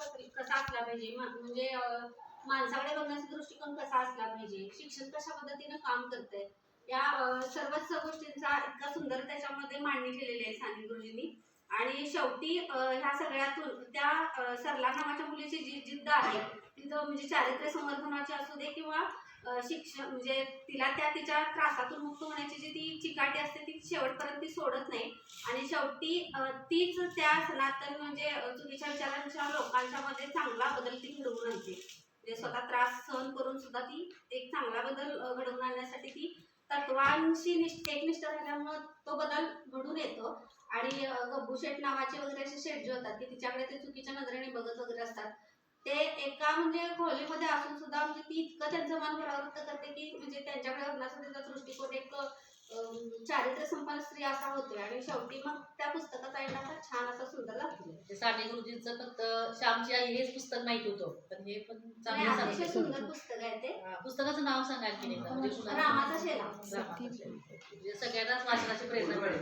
कसा असला पाहिजे, म्हणजे माणसाकडे बघण्याचा दृष्टिकोन कसा असला पाहिजे, शिक्षण कशा पद्धतीनं काम करतंय, या सर्वच गोष्टींचा इतका सुंदर त्याच्यामध्ये मांडणी केलेली आहे साने गुरुजींनी. आणि शेवटी ह्या सगळ्यातून त्या सरला नावाच्या मुलीची जी जिद्द आहे ती म्हणजे चारित्र्य संवर्धनाची असू दे किंवा शिक्षण म्हणजे तिला तिच्या त्रासातून मुक्त होण्याची जी ती चिकाटी असते ती शेवटपर्यंत ती सोडत नाही. आणि शेवटी तीच त्या सनातन म्हणजे चुकीच्या विचारांच्या लोकांच्या मध्ये चांगला बदल ती घडवून आणते. म्हणजे स्वतः त्रास सहन करून सुद्धा ती एक चांगला बदल घडवून आणण्यासाठी ती तत्वांशी एकनिष्ठ राहिल्यामुळे तो बदल घडून येतो. आणि गब्बू शेठ नावाचे वगैरे असे शेठ जे होतात की तिच्याकडे ते चुकीच्या नजरेने बघत वगैरे असतात, ते एका म्हणजे खोलीमध्ये असून सुद्धा म्हणजे ती इतकं त्यांचं मन परावृत्त करते की म्हणजे त्यांच्याकडे बघण्याचा तिचा दृष्टिकोन एक चारित्र्य संपन्न स्त्री असा होतोय. आणि शेवटी मग त्या पुस्तकाचा एंड असा छान असा सुंदर लागतो. साने गुरुजींचं फक्त श्यामची आई हेच पुस्तक माहिती होतं, पण हे पण अतिशय सुंदर पुस्तक आहे ते. पुस्तकाचं नाव सांगा की नाही, रामाचा शेला. म्हणजे सगळ्यांनाच वाचनाची प्रेरणा मिळेल.